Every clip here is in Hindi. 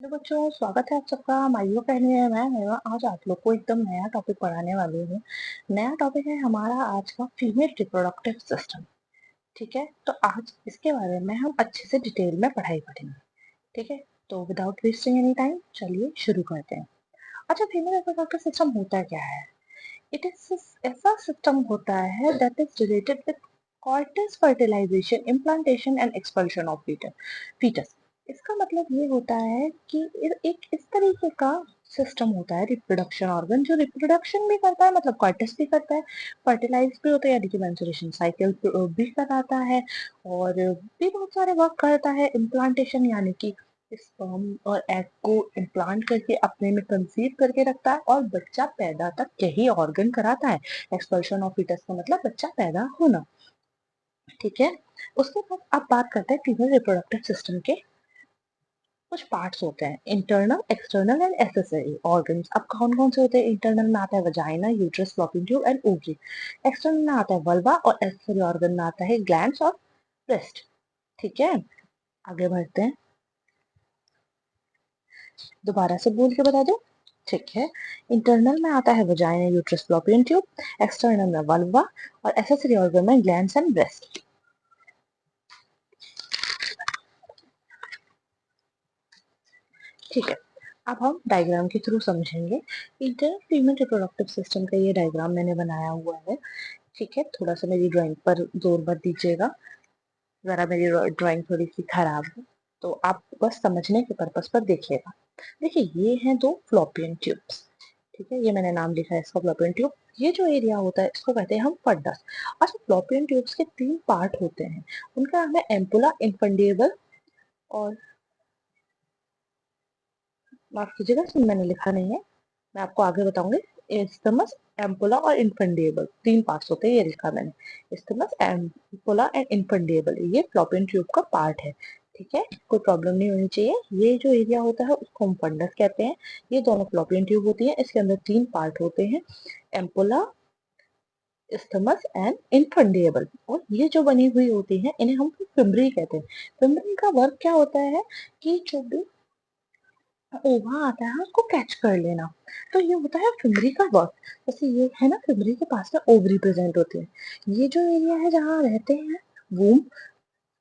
हेलो बच्चों, स्वागत है आप सबका। माइयो कहने है मैं आज आप लोग को एकदम नया टॉपिक पढ़ाने वाली हूँ। नया टॉपिक है हमारा आज का फीमेल रिप्रोडक्टिव सिस्टम। ठीक है, तो आज इसके बारे में हम अच्छे से डिटेल में पढ़ाई करेंगे। ठीक है, तो विदाउट वेस्टिंग एनी टाइम चलिए शुरू करते हैं। अच्छा, फीमेल रिप्रोडक्टिव सिस्टम होता क्या है? इट इज ऐसा सिस्टम होता है that is related with coitus fertilisation, implantation and expulsion of foetus. इसका मतलब ये होता है कि एक इस तरीके का सिस्टम होता है रिप्रोडक्शन ऑर्गन जो रिप्रोडक्शन भी करता है, मतलब कॉर्टस भी करता है, फर्टिलाइज भी होता है यानी कि मेंस्ट्रुएशन साइकिल भी कराता है, और भी बहुत सारे वर्क करता है। इम्प्लांटेशन यानी कि स्पर्म और एग को इम्प्लांट करके अपने में कंसीव करके रखता है और बच्चा पैदा तक यही ऑर्गन कराता है। एक्सपल्शन ऑफ फीटस का मतलब बच्चा पैदा होना। ठीक है, उसके बाद अब बात करते हैं फीमेल रिप्रोडक्टिव सिस्टम के कुछ पार्ट्स होते हैं, internal, external and accessory organs. अब कौन कौन से होते हैं? इंटरनल में आता है vagina, uterus, Fallopian tube and ovary. External में आता है वल्वा, और एक्सेसरी ऑर्गन में आता है ग्लैंड्स और ब्रेस्ट। ठीक है, आगे बढ़ते हैं। दोबारा से बोल के बता दो। ठीक है, इंटरनल में आता है vagina, uterus, Fallopian tube. External में वल्वा, और एक्सेसरी ऑर्गन में ग्लैंड्स एंड ब्रेस्ट। ठीक है, अब हम डायग्राम के थ्रू समझेंगे। इंटरनल फीमेल रिप्रोडक्टिव सिस्टम का ये डायग्राम मैंने बनाया हुआ है। ठीक है, थोड़ा सा मेरी ड्राइंग पर जोर मत दीजिएगा, जरा मेरी ड्राइंग थोड़ी सी खराब है, तो आप बस समझने के पर्पस पर देखिएगा। देखिए, ये हैं दो फ्लोपियन ट्यूब्स। ठीक है, ये मैंने नाम लिखा है इसका फ्लोपियन ट्यूब। ये जो एरिया होता है इसको कहते हैं हम फंडस। अच्छा, फ्लोपियन ट्यूब्स के तीन पार्ट होते हैं, उनका नाम है एम्पुला, इन्फंडेबल और, माफ कीजिएगा इसमें मैंने लिखा नहीं है, मैं आपको आगे बताऊंगी। इस्टमस, एम्पुला और इन्फंडेबल, तीन पार्ट्स होते हैं, ये लिखा मैंने। इस्टमस, एम्पुला एंड इन्फंडेबल, ये फ्लोपियन ट्यूब का पार्ट है। ठीक है, कोई प्रॉब्लम नहीं होनी चाहिए। ये जो एरिया होता है उसको हम फंडस कहते हैं। ये दोनों फ्लोपियन ट्यूब होती है, इसके अंदर तीन पार्ट होते हैं, एम्पुला, इस्टमस एंड इन्फंडेबल। और ये जो बनी हुई होती है इन्हें हम फिम्बरी कहते हैं। फिम्बरी का वर्क क्या होता है कि जो भी ओवा आता है उसको कैच कर लेना। तो ये होता है फिमरी का वर्क। जैसे ये है ना, फिमरी के पास में ओवरी प्रेजेंट होती है। ये जो एरिया है जहाँ रहते हैं वूम,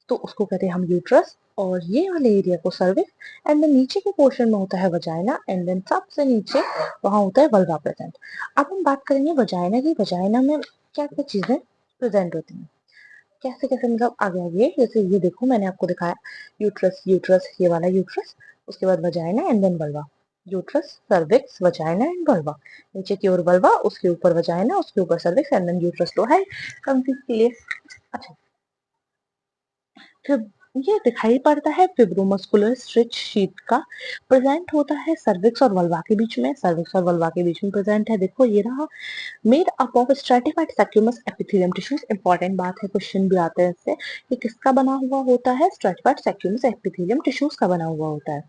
तो उसको कहते हैं हम यूट्रस, और ये वाले एरिया को सर्विक्स, एंड देन नीचे के पोर्शन में होता है वजाइना, एंड देन सबसे नीचे वहाँ होता है वल्वा प्रेजेंट। अब हम बात करेंगे वजाइना की। वजाइना में क्या क्या चीजें प्रेजेंट होती हैं, कैसे कैसे, मतलब आगे आगे। जैसे ये देखो मैंने आपको दिखाया, यूट्रस, यूट्रस, ये वाला यूट्रस, उसके बाद vagina and then vulva. Uterus, cervix, vagina and vulva. नीचे की ओर वल्वा, उसके ऊपर वजाइना, उसके ऊपर सर्विक्स एंड देन यूट्रस तो है कंप्लीट के लिए। अच्छा, फिर ये दिखाई पड़ता है फिब्रोमस्कुलर स्ट्रेच शीट का, प्रेजेंट होता है सर्विक्स और वल्वा के बीच में। सर्विक्स और वल्वा के बीच में प्रेजेंट है, देखो ये रहा। Made up of stratified squamous epithelium tissues. Important बात है, क्वेश्चन भी आते हैं इससे कि किसका बना हुआ होता है? स्ट्रेटिफाइड सैक्यूमस एपिथेलियम टिश्यूज का बना हुआ होता है।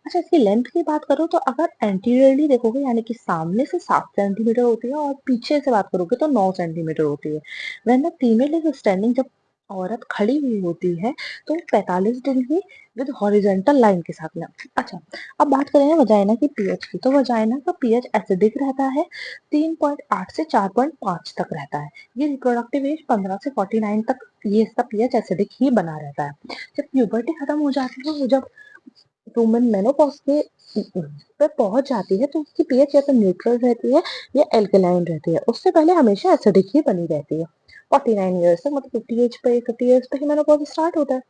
अच्छा, इसकी लेंथ की बात करो तो अगर एंटीरियरली देखोगे यानी कि सामने से 7 सेंटीमीटर होती है, और पीछे से बात करोगे तो 9 सेंटीमीटर होती है। When the female is standing, जब औरत खड़ी हुई होती है तो 45 डिग्री विद हॉरिजेंटल लाइन के साथ में। अच्छा, अब बात करें वजाइना की पीएच की, तो वजाइना का पीएच एसिडिक रहता है, 3.8 से 4.5 तक रहता है। ये रिप्रोडक्टिव एज 15 से 49 तक ये इसका पीएच एसिडिक ही बना रहता है। जब प्यूबर्टी खत्म हो जाती है, वो जब वुमन मेनोपॉज के पे पहुंच जाती है, तो उसकी पीएच या तो न्यूट्रल रहती है या एल्कलाइन रहती है। उससे पहले हमेशा एसिडिक ही बनी रहती है। 49 ईयर्स तक, मतलब 50 ईयर्स पे ही मेनोपॉज स्टार्ट होता है।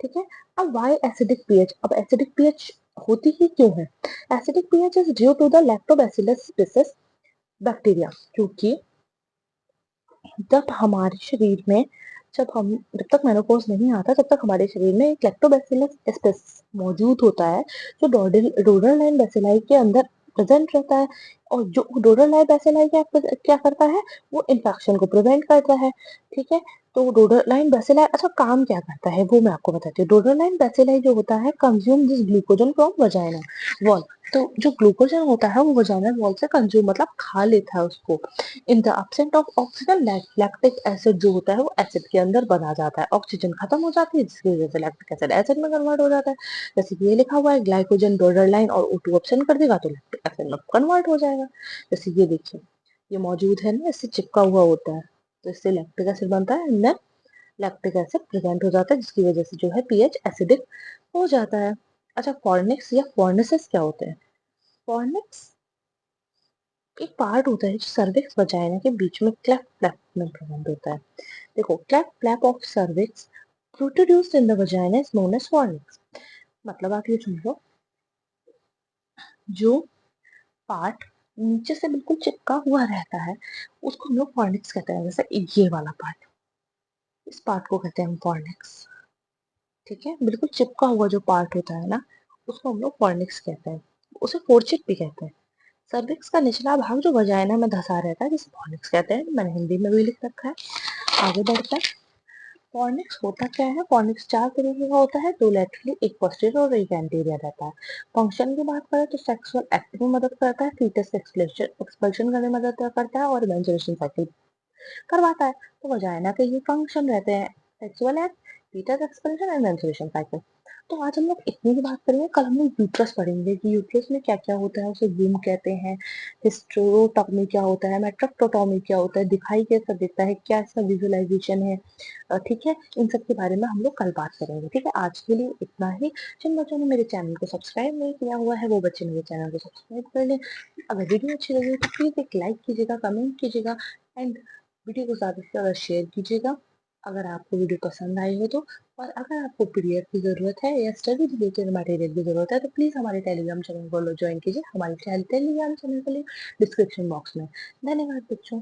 ठीक है, अब वाई एसिडिक पीएच? अब एसिडिक पीएच होती ही क्यों है? Acidic pH is due to the lactobacillus species bacteria, क्योंकि जब हमारे शरीर में, जब तक मेनोपॉज नहीं आता तब तक हमारे शरीर में एक लैक्टोबैसिलस स्पीसीज मौजूद होता है, जो डोडल एंड बैसिलाई के अंदर प्रेजेंट रहता है। और जो रोडरलाइन बेसिलाई क्या करता है, वो इन्फेक्शन को प्रिवेंट करता है। ठीक है, तो रोडरलाइन बेसिलाई अच्छा काम क्या करता है वो मैं आपको बताती हूँ। रोडरलाइन बेसिलाई जो होता है consume this glucagon from vagina wall. तो जो ग्लूकोजन होता है वो वजाइना वॉल से कंज्यूम मतलब खा लेता है उसको। In the absent of oxygen lactic acid जो होता है वो एसिड के अंदर बना जाता है, ऑक्सीजन खत्म हो जाती है जिसकी वजह से लैक्टिक एसिड एसिड में कन्वर्ट हो जाता है। जैसे कि ये लिखा हुआ है ग्लाइकोजन डोडरलाइन और O2 ऑप्शन कर देगा तो लैक्टिक एसिड में कन्वर्ट हो जाएगा। जैसे ये देखिए, ये मौजूद है ना, इससे चिपका हुआ होता है, तो इससे लैक्टिक एसिड बनता है and then lactic acid present हो जाता है जिसकी वजह से जो है पीएच एसिडिक हो जाता है। अच्छा, फॉर्निक्स या फॉर्नेसेस क्या होते हैं? फॉर्निक्स एक पार्ट होता है जो सर्विक्स वजाइना के बीच में क्लेफ्ट फ्लैप में प्रेजेंट होता है। देखो, cleft flap of cervix protruded in the vagina is known as fornix. मतलब आप ये समझो, जो पार्ट नीचे से बिल्कुल चिपका हुआ रहता है उसको हम लोग फॉर्निक्स कहते हैं। जैसे ये वाला पार्ट, इस पार्ट को कहते हैं हम फॉर्निक्स। ठीक है, बिल्कुल चिपका हुआ जो पार्ट होता है ना, उसको हम लोग फॉर्निक्स कहते हैं। उसे फोर्चिट भी कहते हैं। सर्विक्स का निचला भाग जो वजाइना में धंसा रहता है जिसे फॉर्निक्स कहते हैं, मैंने हिंदी में भी लिख रखा है। आगे बढ़ते हैं। फॉर्निक्स होता क्या है? फॉर्निक्स चार तरीके का होता है, दो लेटरली, एक पोस्टीरियर और एक एंटीरियर रहता है। फंक्शन की बात करें तो सेक्सुअल एक्ट में मदद करता है, फीटस एक्सपल्शन करने में मदद करता है और मेंस्ट्रुएशन साइकिल करवाता है। तो वजाइना के ये फंक्शन रहते हैं, sexual act, foetus expulsion and menstruation cycle. तो आज हम लोग इतनी की बात करेंगे, कल हम लोग यूट्रस पढ़ेंगे कि यूट्रस में क्या क्या होता है, उसे वूम कहते हैं, हिस्टेरोटॉमी क्या होता है, मेट्रक्टोटॉमी क्या होता है, दिखाई कैसा देता है, क्या इसका विजुअलाइजेशन है। ठीक है, इन सब के बारे में हम लोग कल बात करेंगे। ठीक है, आज के लिए इतना ही। जिन बच्चों ने मेरे चैनल को सब्सक्राइब नहीं किया हुआ है वो बच्चे मेरे चैनल को सब्सक्राइब कर लें। अगर वीडियो अच्छी लगी तो प्लीज एक लाइक कीजिएगा, कमेंट कीजिएगा एंड वीडियो को ज़्यादा से ज़्यादा शेयर कीजिएगा अगर आपको वीडियो पसंद आई हो तो। और अगर आपको पीडीएफ की ज़रूरत है या स्टडी रिलेटेड मटेरियल की ज़रूरत है तो प्लीज़ हमारे टेलीग्राम चैनल को ज्वाइन कीजिए। हमारे टेलीग्राम चैनल का लिंक डिस्क्रिप्शन बॉक्स में। धन्यवाद बच्चों।